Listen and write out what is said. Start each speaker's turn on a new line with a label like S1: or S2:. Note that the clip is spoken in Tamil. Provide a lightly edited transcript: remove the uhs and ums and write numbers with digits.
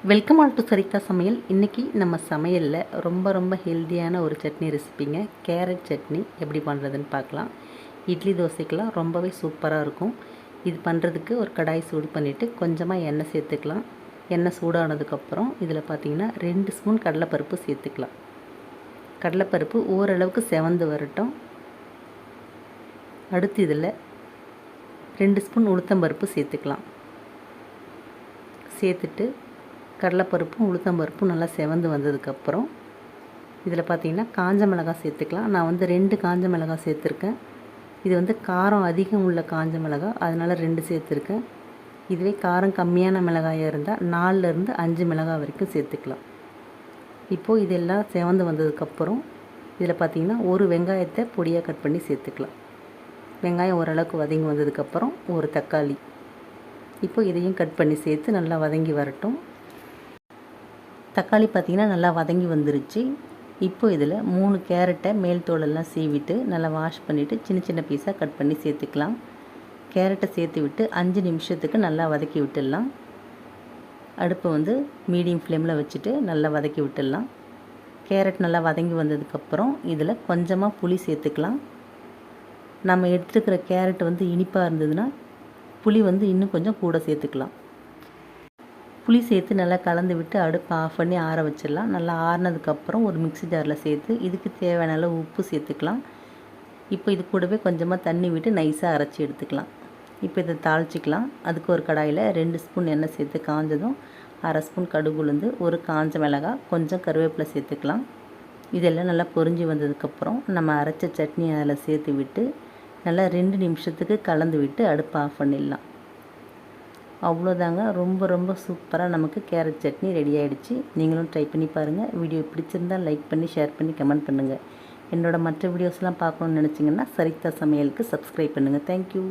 S1: வெல்கம் ஆல் டு சரிதா சமையல். இன்றைக்கி நம்ம சமையலில் ரொம்ப ஹெல்த்தியான ஒரு சட்னி ரெசிபிங்க. கேரட் சட்னி எப்படி பண்ணுறதுன்னு பார்க்கலாம். இட்லி தோசைக்கெலாம் ரொம்பவே சூப்பராக இருக்கும். இது பண்ணுறதுக்கு ஒரு கடாய் சூடு பண்ணிவிட்டு கொஞ்சமாக எண்ணெய் சேர்த்துக்கலாம். எண்ணெய் சூடானதுக்கப்புறம் இதில் பார்த்திங்கன்னா 2 ஸ்பூன் கடலைப்பருப்பு சேர்த்துக்கலாம். கடலைப்பருப்பு ஓரளவுக்கு செவந்து வரட்டும். அடுத்து இதில் 2 ஸ்பூன் உளுத்தம்பருப்பு சேர்த்துக்கலாம். சேர்த்துட்டு கடலைப்பருப்பும் உளுத்தம்பருப்பும் நல்லா செவந்து வந்ததுக்கப்புறம் இதில் பார்த்திங்கன்னா காஞ்ச மிளகாய் சேர்த்துக்கலாம். நான் 2 காஞ்ச மிளகாய் சேர்த்துருக்கேன். இது காரம் அதிகம் உள்ள காஞ்ச மிளகாய், அதனால் 2 சேர்த்துருக்கேன். இதுவே காரம் கம்மியான மிளகாயாக இருந்தால் 4லேருந்து 5 மிளகாய் வரைக்கும் சேர்த்துக்கலாம். இப்போது இதெல்லாம் செவந்து வந்ததுக்கப்புறம் இதில் பார்த்திங்கன்னா ஒரு வெங்காயத்தை பொடியாக கட் பண்ணி சேர்த்துக்கலாம். வெங்காயம் ஓரளவுக்கு வதங்கி வந்ததுக்கப்புறம் ஒரு தக்காளி, இப்போது இதையும் கட் பண்ணி சேர்த்து நல்லா வதங்கி வரட்டும். தக்காளி பார்த்திங்கன்னா நல்லா வதங்கி வந்துருச்சு. இப்போ இதில் 3 கேரட்டை மேல் தோலெல்லாம் சீவிட்டு நல்லா வாஷ் பண்ணிவிட்டு சின்ன பீஸாக கட் பண்ணி சேர்த்துக்கலாம். கேரட்டை சேர்த்து விட்டு 5 நிமிஷத்துக்கு நல்லா வதக்கி விட்டுடலாம். அடுப்பை மீடியம் ஃப்ளேமில் வச்சுட்டு நல்லா வதக்கி விட்டுடலாம். கேரட் நல்லா வதங்கி வந்ததுக்கப்புறம் இதில் கொஞ்சமாக புளி சேர்த்துக்கலாம். நம்ம எடுத்துருக்கிற கேரட் இனிப்பாக இருந்ததுன்னா புளி இன்னும் கொஞ்சம் கூட சேர்த்துக்கலாம். புளி சேர்த்து நல்லா கலந்து விட்டு அடுப்பை ஆஃப் பண்ணி ஆற வச்சிடலாம். நல்லா ஆறினதுக்கப்புறம் ஒரு மிக்ஸி ஜாரில் சேர்த்து இதுக்கு தேவையான அளவு உப்பு சேர்த்துக்கலாம். இப்போ இது கூடவே கொஞ்சமாக தண்ணி விட்டு நைஸாக அரைச்சி எடுத்துக்கலாம். இப்போ இதை தாளிச்சிக்கலாம். அதுக்கு ஒரு கடாயில் 2 ஸ்பூன் எண்ணெய் சேர்த்து காஞ்சதும் 1/2 ஸ்பூன் கடுகு உளுந்து, ஒரு காஞ்ச மிளகாய், கொஞ்சம் கருவேப்பிலை சேர்த்துக்கலாம். இதெல்லாம் நல்லா பொரிஞ்சு வந்ததுக்கப்புறம் நம்ம அரைச்ச சட்னி அதில் சேர்த்து விட்டு நல்லா 2 நிமிஷத்துக்கு கலந்து விட்டு அடுப்பை ஆஃப் பண்ணிடலாம். அவ்வளோதாங்க. ரொம்ப சூப்பராக நமக்கு கேரட் சட்னி ரெடி ஆகிடுச்சு. நீங்களும் ட்ரை பண்ணி பாருங்கள். வீடியோ பிடிச்சிருந்தால் லைக் பண்ணி, ஷேர் பண்ணி, கமெண்ட் பண்ணுங்கள். என்னோடய மற்ற வீடியோஸ்லாம் பார்க்கணுன்னு நினச்சிங்கன்னா சரிதா சமையலுக்கு சப்ஸ்கிரைப் பண்ணுங்கள். தேங்க்யூ.